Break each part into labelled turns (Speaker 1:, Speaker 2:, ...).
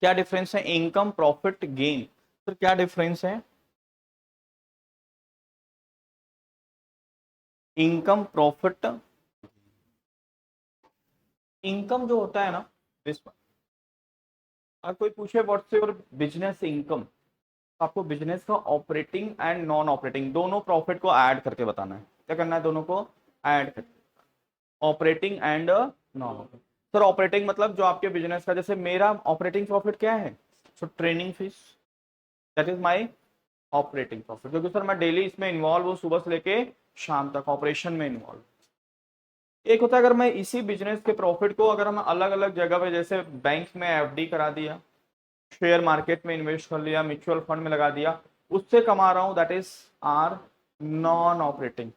Speaker 1: क्या डिफरेंस है income profit gain? Sir क्या डिफरेंस है इनकम प्रॉफिट? इनकम जो होता है ना, अगर कोई पूछे व्हाट्स योर बिजनेस इनकम, आपको बिजनेस का ऑपरेटिंग एंड नॉन ऑपरेटिंग दोनों प्रॉफिट को ऐड करके बताना है। क्या करना है? दोनों को ऐड करके, operating and non operating. Sir operating मतलब जो आपके बिजनेस का, जैसे मेरा ऑपरेटिंग प्रॉफिट क्या है? So training fees, that is my operating profit, क्योंकि सर मैं डेली इसमें इन्वॉल्व हूँ, सुबह से लेके शाम तक ऑपरेशन में इन्वॉल्व। एक होता है अगर मैं इसी बिजनेस के प्रॉफिट को अगर हम अलग अलग जगह पे, जैसे बैंक में एफडी करा दिया, शेयर मार्केट में इन्वेस्ट कर लिया, म्यूचुअल फंड में लगा दिया, उससे कमा रहा हूं, that is our non operating.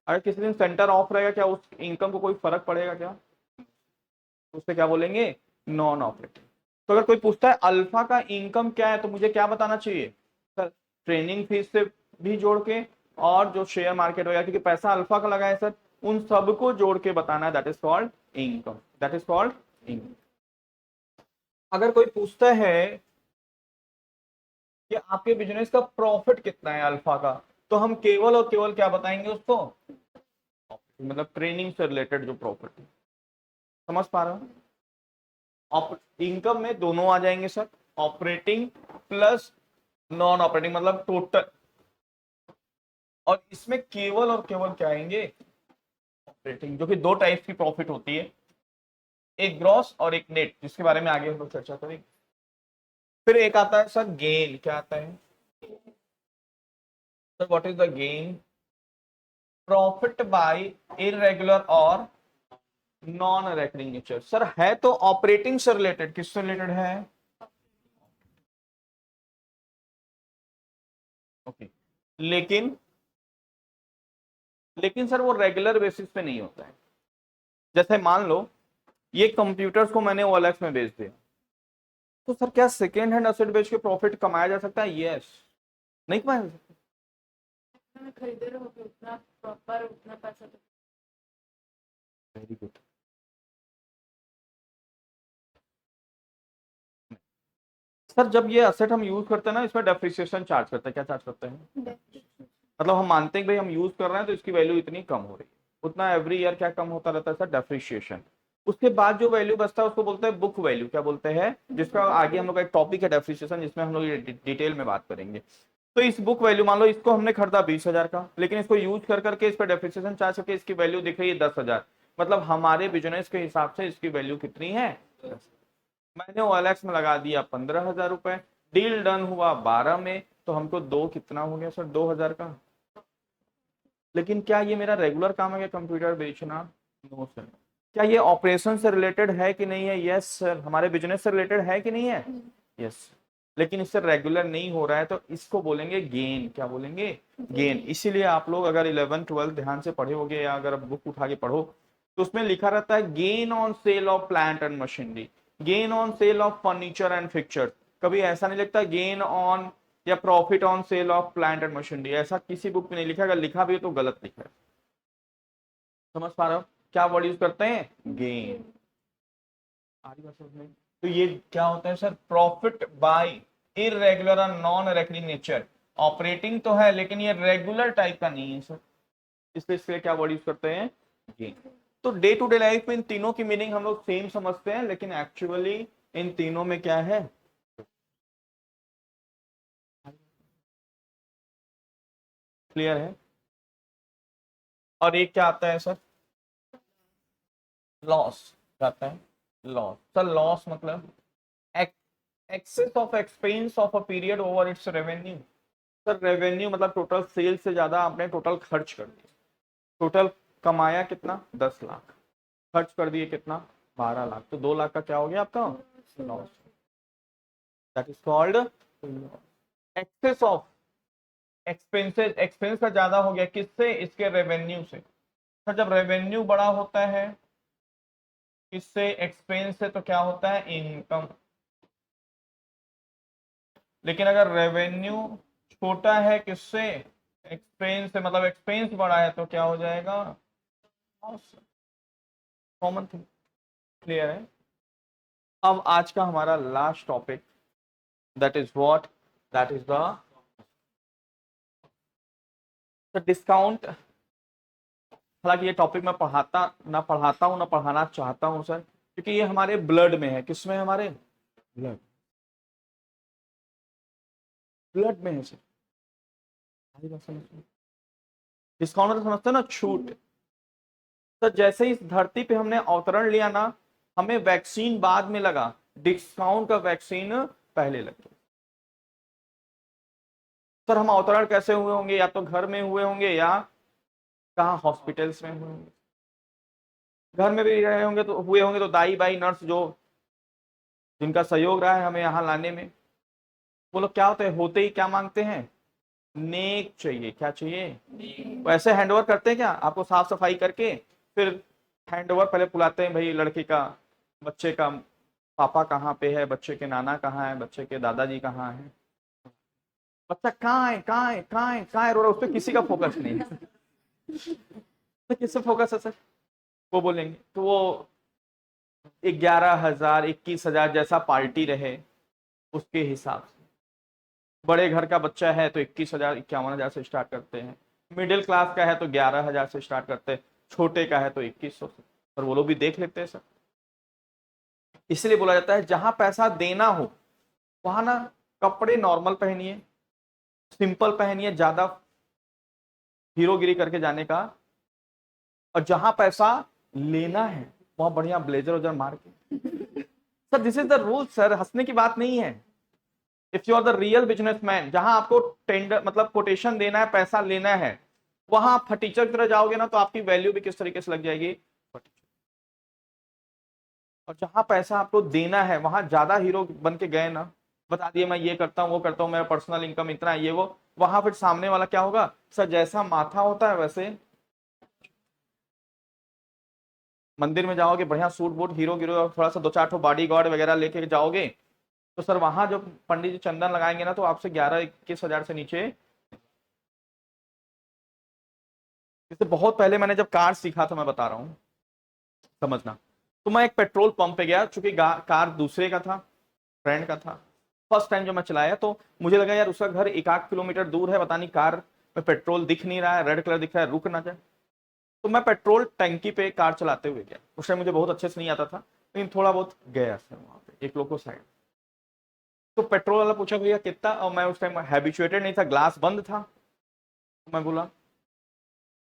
Speaker 1: अगर किसी दिन सेंटर ऑफ रहेगा, क्या उस इनकम को कोई फर्क पड़ेगा क्या? उससे क्या बोलेंगे? Non operating. तो अगर कोई पूछता है अल्फा का इनकम क्या है, तो मुझे क्या बताना चाहिए? सर ट्रेनिंग फीस से भी जोड़ के, और जो शेयर मार्केट होगा, क्योंकि पैसा अल्फा का लगा है सर, उन सबको जोड़ के बताना है, that is called income, that is called income. अगर कोई पूछता है कि आपके बिजनेस का प्रॉफिट कितना है अल्फा का, तो हम केवल और केवल क्या बताएंगे उसको? मतलब ट्रेनिंग से रिलेटेड जो प्रॉफिट है। समझ पा रहे हो? इनकम में दोनों आ जाएंगे sir, operating plus non operating, मतलब टोटल। और इसमें केवल और केवल क्या आएंगे? ऑपरेटिंग, जो कि दो टाइप की प्रॉफिट होती है, एक ग्रॉस और एक नेट, जिसके बारे में आगे हम लोग चर्चा करेंगे। फिर एक आता है सर गेन। क्या आता है sir? What is the gain? Profit by irregular और नॉन रेकरिंग नेचर। सर है तो ऑपरेटिंग से रिलेटेड, किससे रिलेटेड है? ओके। लेकिन लेकिन सर वो रेगुलर बेसिस पे नहीं होता है। जैसे मान लो ये कंप्यूटर्स को मैंने ओएलएक्स में बेच दिया, तो सर क्या सेकेंड हैंड एसेट बेच के प्रॉफिट कमाया जा सकता है? यस। नहीं कमाया जा सकता।
Speaker 2: खरीदे रहोगे उतना प्रॉपर उतना पैसा तो।
Speaker 1: Very good. सर जब ये एसेट हम यूज करते हैं ना, इसमें डेप्रिसिएशन चार्ज करते हैं। क्या चार्ज करते हैं? मतलब हम मानते हैं कि भाई हम यूज कर रहे हैं तो इसकी वैल्यू इतनी कम हो रही है, उतना एवरी ईयर क्या कम होता रहता है सर? डेप्रिसिएशन। उसके बाद जो वैल्यू बचता है उसको बोलते हैं बुक वैल्यू। क्या बोलते हैं? जिसका आगे हम लोग का एक टॉपिक है डेप्रिसिएशन, जिसमें हम लोग डिटेल में बात करेंगे। तो इस बुक वैल्यू, मान लो इसको हमने खरीदा 20,000 का, लेकिन इसको यूज कर करके इस पर डेप्रिसिएशन चार्ज करके इसकी वैल्यू दिख रही है 10,000। मतलब हमारे बिजनेस के हिसाब से इसकी वैल्यू कितनी है? 10। मैंने ओएलएक्स में लगा दिया 15,000 रुपए, डील डन हुआ 12 में, तो हमको दो कितना हो गया सर? 2,000 का। लेकिन क्या ये मेरा रेगुलर काम है क्या कंप्यूटर बेचना? No sir. क्या ये ऑपरेशन से रिलेटेड है कि नहीं है? Yes sir. हमारे बिजनेस से रिलेटेड है कि नहीं है? यस। लेकिन इससे रेगुलर नहीं हो रहा है, तो इसको बोलेंगे गेन। क्या बोलेंगे? गेन। इसीलिए आप लोग अगर 11 12 ध्यान से पढ़े होगे, या अगर बुक उठा के पढ़ो, तो उसमें लिखा रहता है gain on sale of plant and machinery, gain on sale of furniture and fixture. कभी ऐसा नहीं लिखता गेन ऑन या profit on sale of plant and machinery, ऐसा किसी बुक में नहीं लिखा। अगर लिखा भी है तो गलत लिखा है। समझ पा रहे हो? क्या वर्ड यूज करते हैं? गेन। आ रही बात समझ में? तो ये क्या होता है सर? प्रॉफिट बाय इरेगुलर और नॉन रेकरिंग नेचर। ऑपरेटिंग तो है, लेकिन ये रेगुलर टाइप का नहीं है सर, इसलिए इसके क्या वर्ड यूज करते हैं? गेन। तो डे टू डे लाइफ में इन तीनों की मीनिंग हम लोग सेम समझते हैं, लेकिन एक्चुअली इन तीनों में क्या है? क्लियर है? और एक क्या आता है सर? लॉस। क्या आता है? लॉस। सर लॉस मतलब excess of expense of a period over its revenue. Sir revenue मतलब टोटल सेल से ज्यादा आपने टोटल खर्च कर दिया। टोटल कमाया कितना? 10 लाख, खर्च कर दिए कितना? 12 लाख, तो 2 लाख का क्या हो गया आपका? Loss. That is called excess of expenses. Expense का ज्यादा हो गया किससे? इसके रेवेन्यू से। सर जब रेवेन्यू बड़ा होता है किससे? एक्सपेंस से, तो क्या होता है? इनकम। लेकिन अगर रेवेन्यू छोटा है किससे? एक्सपेंस से, मतलब एक्सपेंस बड़ा है तो क्या हो जाएगा? Common thing. क्लियर है? अब आज का हमारा last topic, that is what, that is the discount. हालांकि ये टॉपिक मैं पढ़ाता हूँ ना पढ़ाना चाहता हूँ सर, क्योंकि ये हमारे ब्लड में है। किसमें है? हमारे ब्लड, ब्लड में है सर। डिस्काउंट मतलब समझते हो ना, छूट। तो जैसे ही इस धरती पे हमने अवतरण लिया ना, हमें वैक्सीन बाद में लगा, डिस्काउंट का वैक्सीन पहले लग गया। सर हम अवतरण कैसे हुए होंगे? या तो घर में हुए होंगे या कहाँ, हॉस्पिटल्स में हुए होंगे। घर में भी रहे होंगे तो हुए होंगे तो दाई बाई नर्स जो जिनका सहयोग रहा है हमें यहाँ लाने में, वो लोग क्या होते ही क्या मांगते हैं? नेक चाहिए। क्या चाहिए? वैसे हैंडओवर करते हैं क्या आपको? साफ सफाई करके फिर हैंडओवर पहले बुलाते हैं, भाई लड़की का, बच्चे का पापा कहाँ पे है, बच्चे के नाना कहाँ है, बच्चे के दादाजी कहाँ है, बच्चा कहाँ है, कहाँ है, कहाँ है, कहाँ है, रो रहा, उस पर किसी का फोकस नहीं है। तो किससे फोकस है सर? वो बोलेंगे तो वो 11,000 21,000 जैसा पार्टी रहे उसके हिसाब से। बड़े घर का बच्चा है तो 21,000 51,000 से स्टार्ट करते हैं, मिडिल क्लास का है तो 11,000 से स्टार्ट करते हैं, छोटे का है तो 2100 से। पर वो लोग भी देख लेते हैं सर। इसलिए बोला जाता है जहां पैसा देना हो वहां ना कपड़े नॉर्मल पहनिए, सिंपल पहनिए, ज्यादा हीरोगिरी करके जाने का। और जहां पैसा लेना है वहां बढ़िया ब्लेजर वजर मार के। Sir this is the rule sir, हंसने की बात नहीं है। If you are the real businessman, जहां आपको टेंडर मतलब कोटेशन देना है, पैसा लेना है, वहां आप फटीचर की तरह जाओगे ना तो आपकी वैल्यू भी किस तरीके से लग जाएगी? और जहां पैसा आपको देना है वहां ज्यादा हीरो बन के गए ना, बता दिए मैं ये करता हूँ वो करता हूँ, मेरा पर्सनल इनकम इतना है ये वो, वहां फिर सामने वाला क्या होगा सर? जैसा माथा होता है वैसे। मंदिर में जाओगे बढ़िया सूट बूट हीरो गिरो और थोड़ा सा दो चार ठो बॉडी गार्ड वगैरह लेके जाओगे तो सर वहां जो पंडित जी चंदन लगाएंगे ना तो आपसे 11-21 हजार से नीचे। जैसे बहुत पहले मैंने जब कार सीखा था, मैं बता रहा हूँ समझना, तो मैं एक पेट्रोल पंप पे गया, चूंकि कार दूसरे का था, फ्रेंड का था। फर्स्ट टाइम जब मैं चलाया तो मुझे लगा यार उसका घर 1-8 किलोमीटर दूर है, पता नहीं कार में पेट्रोल दिख नहीं रहा है, रेड कलर दिख रहा है, रुक ना जाए। तो मैं पेट्रोल टंकी पे कार चलाते हुए गया। उस टाइम मुझे बहुत अच्छे से नहीं आता था, लेकिन थोड़ा बहुत गया सर वहां पे एक लोगों साइड। तो पेट्रोल वाला पूछा भैया कितना, और मैं उस टाइम हैबिचुएटेड नहीं था, ग्लास बंद था। तो मैं बोला,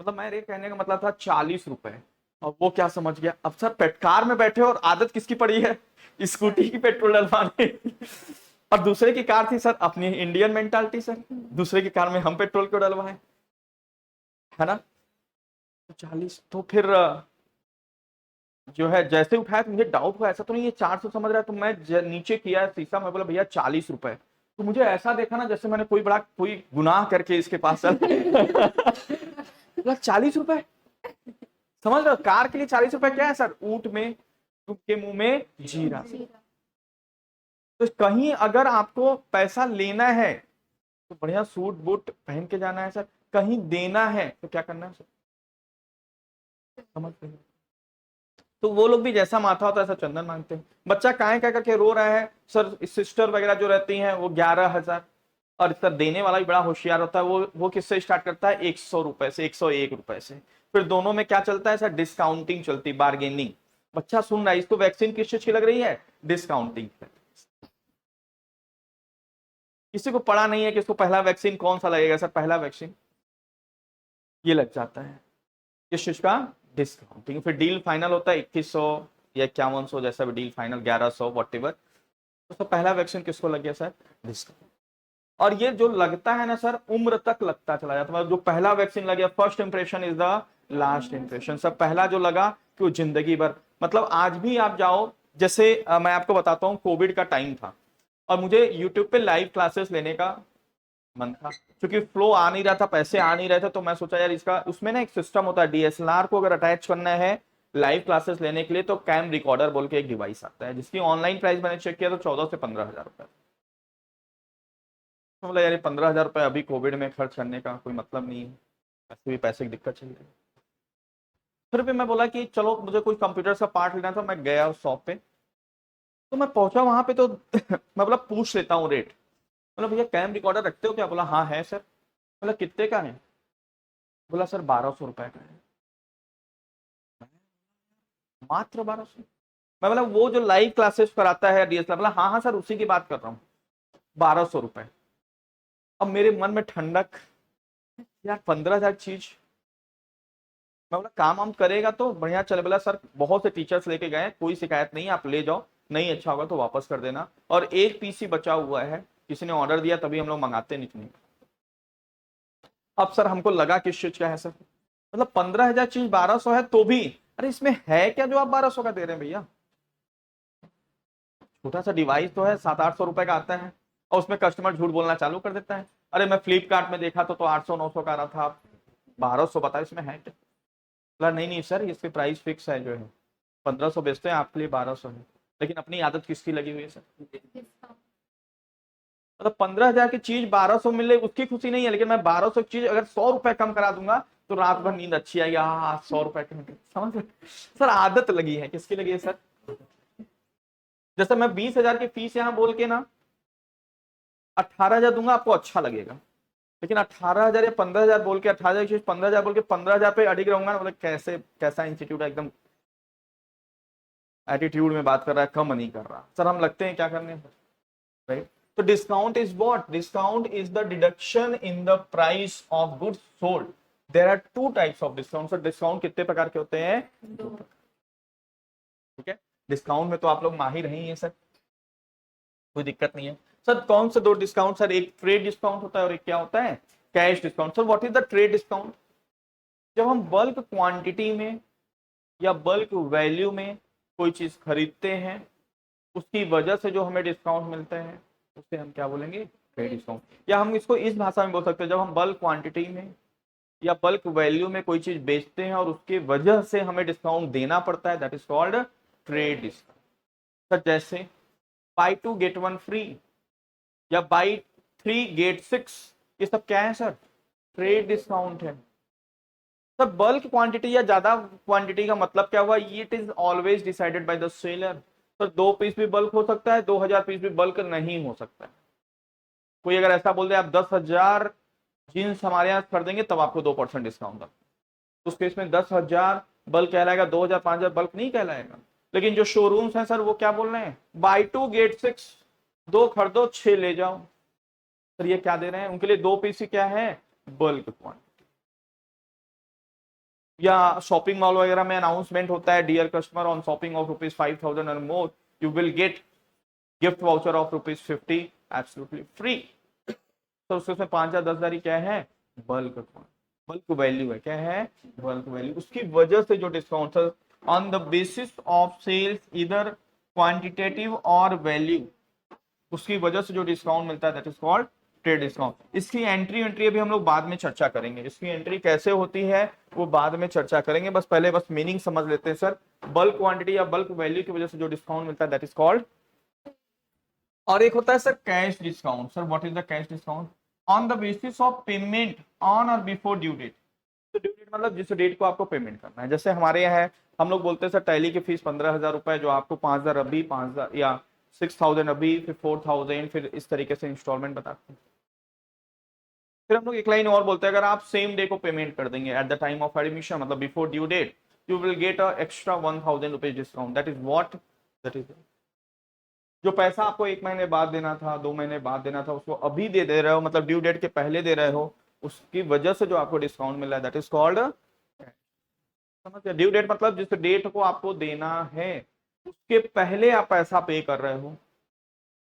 Speaker 1: मतलब मेरे कहने का मतलब था 40 रुपए। और वो क्या समझ गया, अब सर कार में बैठे और आदत किसकी पड़ी है? स्कूटी की पेट्रोल डलवाने। और दूसरे की कार थी सर, अपनी इंडियन मेंटालिटी सर, दूसरे की कार में हम पेट्रोल क्यों डलवाएं, है ना? तो 40 तो फिर जो है जैसे उठाया तो मुझे डाउट हुआ, ऐसा तो नहीं ये 400 समझ रहा है। तो मैं नीचे किया शीशा, मैं बोला भैया 40 रुपए। तो मुझे ऐसा देखा ना जैसे मैंने कोई गुनाह करके इसके पास चल। बोला 40 रुपए, समझ रहे हो? कार के लिए 40 रुपए क्या है सर? ऊंट में के मुंह में जीरा। तो कहीं अगर आपको पैसा लेना है तो बढ़िया सूट बूट पहन के जाना है सर, कहीं देना है तो क्या करना है सर? समझ रहे हो? तो वो लोग भी जैसा माथा होता है ऐसा चंदन मांगते हैं। बच्चा काहे कह करके रो रहा है सर, सिस्टर वगैरह जो रहती हैं वो 11,000। और इसका देने वाला भी बड़ा होशियार होता है, वो किससे स्टार्ट करता है? 100 रुपए से, 101 रुपए से। फिर दोनों में क्या चलता है सर? डिस्काउंटिंग चलती, बार्गेनिंग। बच्चा सुन रहा है, इसको वैक्सीन किस चीज की लग रही है? डिस्काउंटिंग। किसी को पढ़ा नहीं है कि इसको पहला वैक्सीन कौन सा लगेगा सर? पहला वैक्सीन ये लग जाता है, किस चीज का? डिस्काउंटिंग। फिर डील फाइनल होता है 2100 या 5100, जैसा भी डील फाइनल, 1100 वॉट एवर। तो पहला वैक्सीन किसको लग गया सर? डिस्काउंट। और ये जो लगता है ना सर, उम्र तक लगता चला जाता है। मतलब जो पहला वैक्सीन लग गया, first impression is the last impression. Sir पहला जो लगा कि वो जिंदगी भर, मतलब आज भी आप जाओ, जैसे मैं आपको बताता हूँ, कोविड का टाइम था और मुझे यूट्यूब पे लाइव क्लासेस लेने का मन था, क्योंकि फ्लो आ नहीं रहा था, पैसे आ नहीं रहे थे। तो मैं सोचा यार इसका, उसमें ना एक सिस्टम होता है, डीएसएलआर को अगर अटैच करना है लाइव क्लासेस लेने के लिए तो कैम रिकॉर्डर बोल के एक डिवाइस आता है, जिसकी ऑनलाइन प्राइस मैंने चेक किया तो 14 से 15 हजार रुपए। तो बोला यार ये 15 हजार रुपए अभी कोविड में खर्च करने का कोई मतलब नहीं है, ऐसे भी पैसे की दिक्कत चल रही है। फिर भी मैं बोला कि चलो मुझे कोई कंप्यूटर का पार्ट लेना था, मैं गया उस शॉप पे। तो मैं पहुंचा वहां पे तो मैं बोला पूछ लेता हूँ रेट। बोला भैया कैम रिकॉर्डर रखते हो क्या? बोला हाँ है सर। बोला कितने का है? बोला सर 1200 रुपए का है। मात्र 1200? मैं बोला वो जो लाइव क्लासेस कराता है डीएसएलआर? बोला हाँ हाँ सर उसी की बात कर रहा हूँ। 1200 रुपए। अब मेरे मन में ठंडक, यार 15,000 चीज। मैं बोला काम वाम करेगा तो बढ़िया चले। बोला सर बहुत से टीचर्स लेके गए, कोई शिकायत नहीं, आप ले जाओ, नहीं अच्छा होगा तो वापस कर देना, और एक पीसी बचा हुआ है, किसी ने ऑर्डर दिया तभी हम लोग मंगाते नहीं। अब सर हमको लगा किस चीज का है सर, मतलब 15,000 चीज 1200 है तो भी, अरे इसमें है क्या जो आप 1200 का दे रहे हैं भैया? छोटा सा डिवाइस तो है, 700-800 रुपए का आता है, और उसमें कस्टमर झूठ बोलना चालू कर देता है, अरे मैं फ्लिपकार्ट में देखा तो 800-900 का आ रहा था, आप 1200 बताओ इसमें है क्या? बोला नहीं नहीं सर इसकी प्राइस फिक्स है, जो है 1500 बेचते हैं, आपके लिए 1200 है। लेकिन अपनी आदत किसकी लगी हुई है सर? मतलब 15,000 की चीज 1200 मिले उसकी खुशी नहीं है, लेकिन मैं 1200 की चीज अगर 100 रुपए कम करा दूंगा तो रात भर नींद अच्छी आएगी, हाँ 100 रुपए कम। समझ रहे? सर आदत लगी है, किसकी लगी है सर? जैसे मैं 20,000 की फीस यहाँ बोल के ना 18,000 दूंगा, आपको अच्छा लगेगा, लेकिन 18,000 या 15,000 बोल के, 18,000 की चीज 15,000 बोल के 15,000 पे अडिग रहूंगा ना, मतलब कैसे, कैसा इंस्टीट्यूट है, एकदम एटीट्यूड में बात कर रहा है, कम नहीं कर रहा। सर हम लगते हैं क्या करने, राइट? तो discount is what? Discount is the deduction in the price of goods sold. There are two types of discount. Sir discount कितने प्रकार के होते हैं? ठीक है, डिस्काउंट में तो आप लोग माहिर ही हैं सर, कोई दिक्कत नहीं है। सर कौन से दो डिस्काउंट? सर एक ट्रेड डिस्काउंट होता है और एक क्या होता है? Cash discount. Sir what is the trade discount? जब हम बल्क क्वांटिटी में या बल्क वैल्यू में कोई चीज खरीदते हैं, उसकी वजह से जो हमें डिस्काउंट मिलते हैं उससे हम क्या बोलेंगे? Trade discount. या हम इसको इस भाषा में बोल सकते हैं, जब हम बल्क क्वांटिटी में या बल्क वैल्यू में कोई चीज बेचते हैं और उसकी वजह से हमें डिस्काउंट देना पड़ता है, that is called trade discount. Sir जैसे बाई 2 गेट 1 फ्री या बाई 3 गेट 6, ये सब क्या है सर? ट्रेड डिस्काउंट है। सर बल्क क्वांटिटी या ज्यादा क्वांटिटी का मतलब क्या हुआ? It is always decided by the seller. Sir 2 piece भी बल्क हो सकता है, 2,000 पीस भी बल्क नहीं हो सकता है। कोई अगर ऐसा बोल दे आप 10,000 जीन्स हमारे यहाँ खरीदेंगे तब आपको 2% डिस्काउंट है, उस केस में 10,000 बल्क कहलाएगा, 2,000 5,000 बल्क नहीं कहलाएगा। लेकिन जो शोरूम्स हैं सर वो क्या बोल रहे हैं? बाई 2 गेट 6, 2 खरीदो 6 ले जाओ। सर ये क्या दे रहे हैं? उनके लिए 2 पीस ही क्या है? Bulk quantity. या शॉपिंग मॉल वगैरह में अनाउंसमेंट होता है, dear customer on shopping of ₹5,000 और more you will get gift voucher of ₹50 absolutely free. तो उसमें 5,000 10,000 क्या है? बल्क क्वांटिटी, बल्क वैल्यू है। क्या है? Bulk value. उसकी वजह से जो discount on the basis of sales इधर क्वांटिटेटिव और वैल्यू, उसकी वजह से जो डिस्काउंट मिलता है that is called trade discount. इसकी एंट्री अभी हम लोग बाद में चर्चा करेंगे, इसकी एंट्री कैसे होती है वो बाद में चर्चा करेंगे, बस पहले बस मीनिंग समझ लेते हैं सर। बल्क क्वांटिटी या बल्क वैल्यू की वजह से जो डिस्काउंट मिलता है दैट इज कॉल्ड। और एक होता है sir cash discount. Sir what is the cash discount? On the basis of payment on और बिफोर ड्यू डेट। तो ड्यू डेट मतलब जिस डेट को आपको पेमेंट करना है। जैसे हमारे यहाँ है, हम लोग बोलते हैं सर टैली की फीस 15,000 रुपए, जो आपको 5,000 अभी, 5,000 या 6,000 अभी, फिर 4,000, फिर इस तरीके से इंस्टॉलमेंट बताते हैं। फिर हम लोग एक लाइन और बोलते हैं, अगर आप सेम डे को पेमेंट कर देंगे at the time of admission, मतलब before due date, you will get a extra 1,000 rupees discount. That is what? That is जो पैसा आपको 1 महीने बाद देना था, 2 महीने बाद देना था, उसको अभी दे रहे हो, मतलब ड्यू डेट के पहले दे रहे हो, उसकी वजह से जो आपको डिस्काउंट मिल रहा है दैट इज कॉल्ड। समझ गए? ड्यू डेट मतलब जिस डेट को आपको देना है उसके पहले आप पैसा पे कर रहे हो।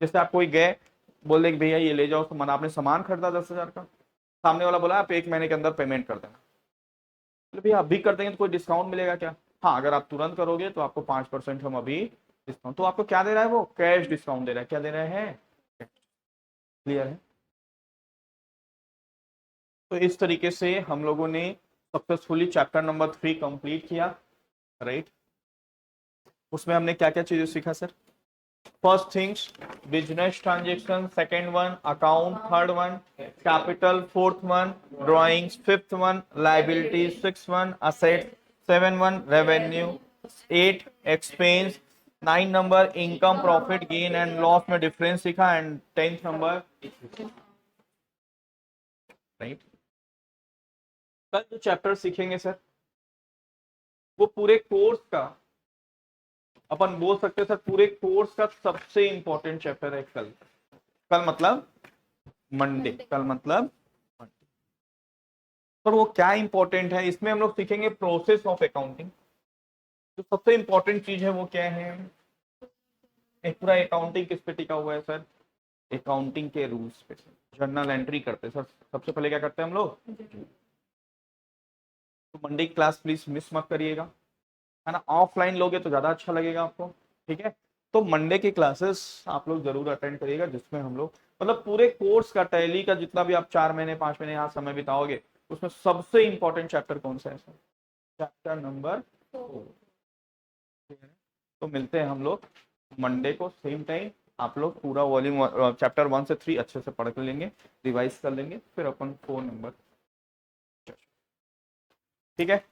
Speaker 1: जैसे आप कोई गए, बोले कि भैया ये ले जाओ, तो मन आपने सामान खरीदा 10,000 का, सामने वाला बोला आप 1 महीने के अंदर पेमेंट कर देना। तो भैया अभी कर देंगे तो कोई डिस्काउंट मिलेगा क्या? हाँ, अगर आप तुरंत करोगे तो आपको 5% हम अभी डिस्काउंट। तो आपको क्या दे रहा है? वो कैश डिस्काउंट दे रहा है। क्या दे रहे हैं? क्लियर है? तो इस तरीके से हम लोगों ने सक्सेसफुली चैप्टर नंबर 3 कंप्लीट किया, राइट? उसमें हमने क्या क्या चीजें सीखा sir? First things business transaction, second one account, third one capital, fourth one drawings, fifth one liabilities, six one assets, seven one revenue, 8 expense, 9 number income profit gain and loss में difference सीखा and 10th number right. कल जो chapter सीखेंगे sir वो पूरे course का अपन बोल सकते हैं सर पूरे कोर्स का सबसे इंपॉर्टेंट चैप्टर है कल। कल मतलब मंडे, कल मतलब पर वो क्या इंपॉर्टेंट है इसमें हम लोग सीखेंगे प्रोसेस ऑफ अकाउंटिंग। जो सबसे इंपॉर्टेंट चीज है वो क्या है, एक पूरा अकाउंटिंग किस पे टिका हुआ है सर, अकाउंटिंग के रूल्स पे। जर्नल एंट्री करते हैं सर, सबसे पहले क्या करते हैं हम लोग, तो मंडे की क्लास प्लीज मिस मत करिएगा, है ना, ऑफलाइन लोगे तो ज्यादा अच्छा लगेगा आपको, ठीक है। तो मंडे की क्लासेस आप लोग जरूर अटेंड करिएगा जिसमें हम लोग मतलब पूरे कोर्स का टैली का जितना भी आप 4 महीने 5 महीने यहाँ समय बिताओगे उसमें सबसे इंपॉर्टेंट चैप्टर कौन सा है सर, चैप्टर नंबर 4। तो मिलते हैं हम लोग मंडे को सेम टाइम। आप लोग पूरा वॉल्यूम चैप्टर 1 से 3 अच्छे से पढ़ कर लेंगे, रिवाइज कर लेंगे, फिर अपन 4 नंबर, ठीक है।